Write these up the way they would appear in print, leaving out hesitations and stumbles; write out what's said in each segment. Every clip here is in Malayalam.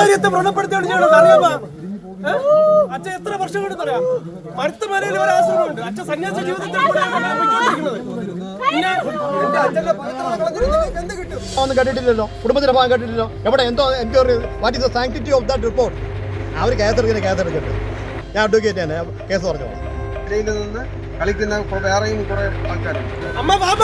ആചാര്യത്തെ വ്രണപ്പെടുത്തിയാണ് ചെയ്യണത് അറിയാമോ? അച്ഛൻ എത്ര വർഷം കൊണ്ട് പറയാം മരുത്തുമലയിൽ ഒരു ആശ്രമമുണ്ട്. അച്ഛൻ സന്യാസ ജീവിതത്തിൽ ഒന്നും കേട്ടിട്ടില്ലല്ലോ, കുടുംബത്തിന്റെ ഭാഗം കേട്ടിട്ടില്ലല്ലോ. എവിടെ എന്തോ enquiry what is the sanctity of that report? അവർ കേസെടുക്കട്ടെ. ഞാൻ അഡ്വക്കേറ്റ് തന്നെ, കേസ് പറഞ്ഞോളാം. ഇടയിൽ നിന്ന് കളിക്കുന്ന വേറെയും കുറെ ആൾക്കാരുണ്ട്. അമ്മ ബാബ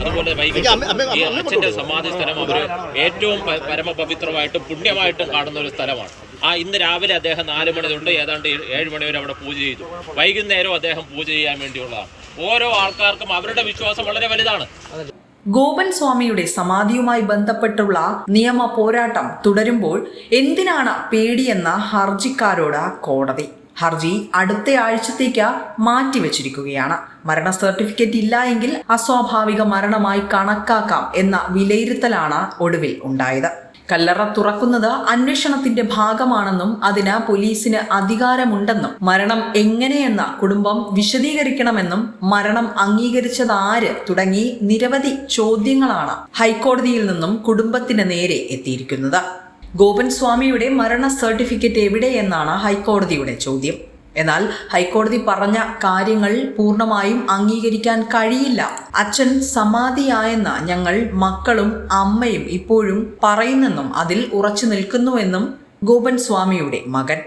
അതുപോലെ ഈ അച്ഛന്റെ സമാധി സ്ഥലം അവര് ഏറ്റവും പരമപവിത്രമായിട്ടും പുണ്യമായിട്ടും കാണുന്ന ഒരു സ്ഥലമാണ്. ഇന്ന് രാവിലെ അദ്ദേഹം 4 മണി തൊട്ട് ഏതാണ്ട് 7 മണി വരെ അവിടെ പൂജ ചെയ്തു. വൈകുന്നേരം അദ്ദേഹം പൂജ ചെയ്യാൻ വേണ്ടിയുള്ളതാണ്. ഓരോ ആൾക്കാർക്കും അവരുടെ വിശ്വാസം വളരെ വലുതാണ്. ഗോപൻ സ്വാമിയുടെ സമാധിയുമായി ബന്ധപ്പെട്ടുള്ള നിയമ പോരാട്ടം തുടരുമ്പോൾ എന്തിനാണ് പേടിയെന്ന ഹർജിക്കാരോട് കോടതി. ഹർജി അടുത്ത ആഴ്ചത്തേക്ക് മാറ്റിവെച്ചിരിക്കുകയാണ്. മരണ സർട്ടിഫിക്കറ്റ് ഇല്ല എങ്കിൽ അസ്വാഭാവിക മരണമായി കണക്കാക്കാം എന്ന വിലയിരുത്തലാണ് ഒടുവിൽ ഉണ്ടായത്. കല്ലറ തുറക്കുന്നത് അന്വേഷണത്തിന്റെ ഭാഗമാണെന്നും അതിന് പോലീസിന് അധികാരമുണ്ടെന്നും മരണം എങ്ങനെയെന്ന കുടുംബം വിശദീകരിക്കണമെന്നും മരണം അംഗീകരിച്ചത് ആര് തുടങ്ങി നിരവധി ചോദ്യങ്ങളാണ് ഹൈക്കോടതിയിൽ നിന്നും കുടുംബത്തിന് നേരെ എത്തിയിരിക്കുന്നത്. ഗോപൻ സ്വാമിയുടെ മരണ സർട്ടിഫിക്കറ്റ് എവിടെയെന്നാണ് ഹൈക്കോടതിയുടെ ചോദ്യം. എന്നാൽ ഹൈക്കോടതി പറഞ്ഞ കാര്യങ്ങൾ പൂർണ്ണമായും അംഗീകരിക്കാൻ കഴിയില്ല. അച്ഛൻ സമാധിയായെന്ന് ഞങ്ങൾ മക്കളും അമ്മയും ഇപ്പോഴും പറയുന്നെന്നും അതിൽ ഉറച്ചു നിൽക്കുന്നുവെന്നും ഗോപൻ സ്വാമിയുടെ മകൻ.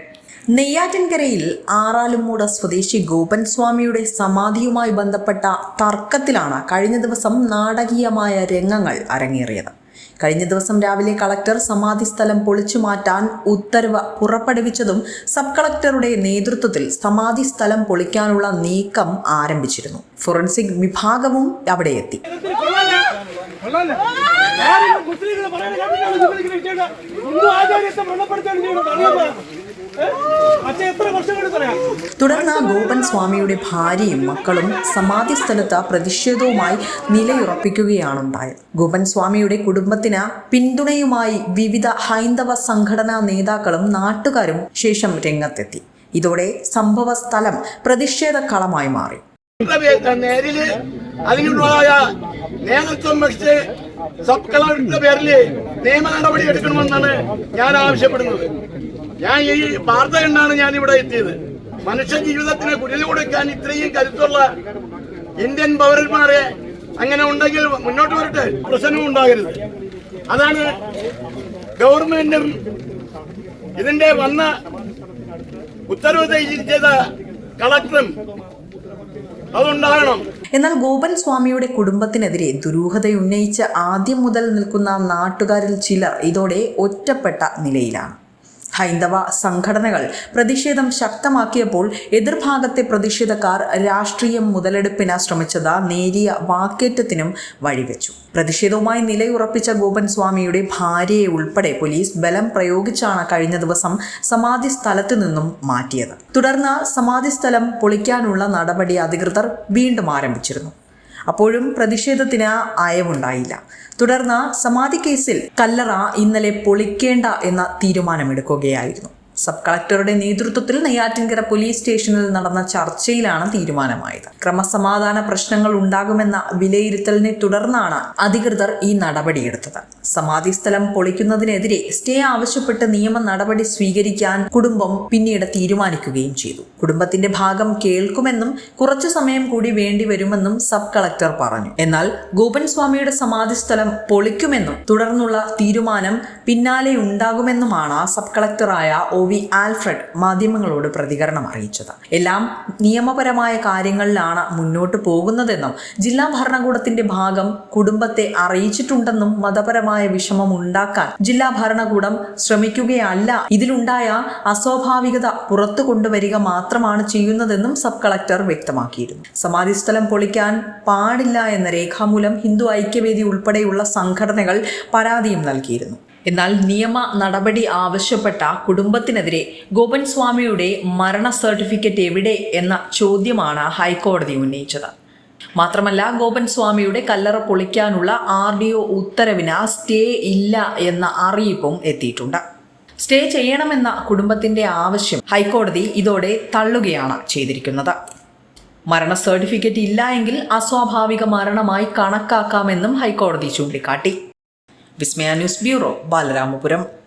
നെയ്യാറ്റിൻകരയിൽ ആറാലുംമൂട് സ്വദേശി ഗോപൻ സ്വാമിയുടെ സമാധിയുമായി ബന്ധപ്പെട്ട തർക്കത്തിലാണ് കഴിഞ്ഞ ദിവസം നാടകീയമായ രംഗങ്ങൾ അരങ്ങേറിയത്. കഴിഞ്ഞ ദിവസം രാവിലെ കളക്ടർ സമാധി സ്ഥലം പൊളിച്ചു മാറ്റാൻ ഉത്തരവ് പുറപ്പെടുവിച്ചതും സബ് കളക്ടറുടെ നേതൃത്വത്തിൽ സമാധി സ്ഥലം പൊളിക്കാനുള്ള നീക്കം ആരംഭിച്ചിരുന്നു. ഫോറൻസിക് വിഭാഗവും അവിടെ എത്തി. തുടർന്ന് ഗോപൻ സ്വാമിയുടെ ഭാര്യയും മക്കളും സമാധി സ്ഥലത്ത് പ്രതിഷേധവുമായി നിലയുറപ്പിക്കുകയാണുണ്ടായത്. ഗോപൻ സ്വാമിയുടെ കുടുംബത്തിന് പിന്തുണയുമായി വിവിധ ഹൈന്ദവ സംഘടനാ നേതാക്കളും നാട്ടുകാരും ശേഷം രംഗത്തെത്തി. ഇതോടെ സംഭവ സ്ഥലം പ്രതിഷേധ കളമായി മാറി. നേരില് അതിനുള്ളതായ നേതൃത്വം വെച്ച് സബ് കളക്ടറുടെ പേരില് നിയമ നടപടി എടുക്കണമെന്നാണ് ഞാൻ ആവശ്യപ്പെടുന്നത്. ഞാൻ ഈ വാർത്ത കണ്ടാണ് ഞാൻ ഇവിടെ എത്തിയത്. മനുഷ്യ ജീവിതത്തിന് കുടിൽ കൊടുക്കാൻ ഇത്രയും കരുത്തുള്ള ഇന്ത്യൻ പൗരന്മാരെ അങ്ങനെ ഉണ്ടെങ്കിൽ മുന്നോട്ട് വരട്ടെ, പ്രശ്നവും ഉണ്ടാകരുത്. അതാണ് ഗവൺമെന്റും ഇതിന്റെ വന്ന ഉത്തരവ് ചെയ്ത കളക്ടറും അതുണ്ടാകണം. എന്നാൽ ഗോപൻ സ്വാമിയുടെ കുടുംബത്തിനെതിരെ ദുരൂഹതയുന്നയിച്ച് ആദ്യം മുതൽ നിൽക്കുന്ന നാട്ടുകാരിൽ ചിലർ ഇതോടെ ഒറ്റപ്പെട്ട നിലയിലാണ്. ഹൈന്ദവ സംഘടനകൾ പ്രതിഷേധം ശക്തമാക്കിയപ്പോൾ എതിർഭാഗത്തെ പ്രതിഷേധക്കാർ രാഷ്ട്രീയം മുതലെടുപ്പിന് ശ്രമിച്ചത് നേരിയ വാക്കേറ്റത്തിനും വഴിവെച്ചു. പ്രതിഷേധവുമായി നിലയുറപ്പിച്ച ഗോപൻ സ്വാമിയുടെ ഭാര്യയെ ഉൾപ്പെടെ പോലീസ് ബലം പ്രയോഗിച്ചാണ് കഴിഞ്ഞ ദിവസം സമാധി സ്ഥലത്തു നിന്നും മാറ്റിയത്. തുടർന്ന് സമാധി സ്ഥലം പൊളിക്കാനുള്ള നടപടി അധികൃതർ വീണ്ടും ആരംഭിച്ചിരുന്നു. അപ്പോഴും പ്രതിഷേധത്തിന് അയവുണ്ടായില്ല. തുടർന്ന് സമാധി കേസിൽ കല്ലറ ഇന്നലെ പൊളിക്കേണ്ട എന്ന തീരുമാനമെടുക്കുകയായിരുന്നു. സബ് കളക്ടറുടെ നേതൃത്വത്തിൽ നെയ്യാറ്റിൻകര പോലീസ് സ്റ്റേഷനിൽ നടന്ന ചർച്ചയിലാണ് തീരുമാനമായത്. ക്രമസമാധാന പ്രശ്നങ്ങൾ ഉണ്ടാകുമെന്ന വിലയിരുത്തലിനെ തുടർന്നാണ് അധികൃതർ ഈ നടപടിയെടുത്തത്. സമാധി സ്ഥലം പൊളിക്കുന്നതിനെതിരെ സ്റ്റേ ആവശ്യപ്പെട്ട് നിയമ നടപടി സ്വീകരിക്കാൻ കുടുംബം പിന്നീട് തീരുമാനിക്കുകയും ചെയ്തു. കുടുംബത്തിന്റെ ഭാഗം കേൾക്കുമെന്നും കുറച്ചു സമയം കൂടി വേണ്ടിവരുമെന്നും സബ് കളക്ടർ പറഞ്ഞു. എന്നാൽ ഗോപൻ സ്വാമിയുടെ സമാധി സ്ഥലം പൊളിക്കുമെന്നും തുടർന്നുള്ള തീരുമാനം പിന്നാലെ ഉണ്ടാകുമെന്നുമാണ് സബ് കളക്ടറായ OV ആൽഫ്രഡ് മാധ്യമങ്ങളോട് പ്രതികരണം അറിയിച്ചത്. എല്ലാം നിയമപരമായ കാര്യങ്ങളിലാണ് മുന്നോട്ട് പോകുന്നതെന്നും ജില്ലാ ഭരണകൂടത്തിന്റെ ഭാഗം കുടുംബത്തെ അറിയിച്ചിട്ടുണ്ടെന്നും മതപരമായ വിഷമം ഉണ്ടാക്കാൻ ജില്ലാ ഭരണകൂടം ശ്രമിക്കുകയല്ല, ഇതിലുണ്ടായ അസ്വാഭാവികത പുറത്തു കൊണ്ടുവരിക മാത്രമാണ് ചെയ്യുന്നതെന്നും സബ് കളക്ടർ വ്യക്തമാക്കിയിരുന്നു. സമാധി സ്ഥലം പൊളിക്കാൻ പാടില്ല എന്ന രേഖാമൂലം ഹിന്ദു ഐക്യവേദി ഉൾപ്പെടെയുള്ള സംഘടനകൾ പരാതിയും നൽകിയിരുന്നു. എന്നാൽ നിയമ നടപടി ആവശ്യപ്പെട്ട കുടുംബത്തിനെതിരെ ഗോപൻ സ്വാമിയുടെ മരണ സർട്ടിഫിക്കറ്റ് എവിടെ എന്ന ചോദ്യമാണ് ഹൈക്കോടതി ഉന്നയിച്ചത്. മാത്രമല്ല, ഗോപൻ സ്വാമിയുടെ കല്ലറ പൊളിക്കാനുള്ള RDO ഉത്തരവിന് സ്റ്റേ ഇല്ല എന്ന അറിയിപ്പും എത്തിയിട്ടുണ്ട്. സ്റ്റേ ചെയ്യണമെന്ന കുടുംബത്തിന്റെ ആവശ്യം ഹൈക്കോടതി ഇതോടെ തള്ളുകയാണ് ചെയ്തിരിക്കുന്നത്. മരണ സർട്ടിഫിക്കറ്റ് ഇല്ല എങ്കിൽ അസ്വാഭാവിക മരണമായി കണക്കാക്കാമെന്നും ഹൈക്കോടതി ചൂണ്ടിക്കാട്ടി. വിസ്മയ ന്യൂസ് ബ്യൂറോ, ബാലരാമപുരം.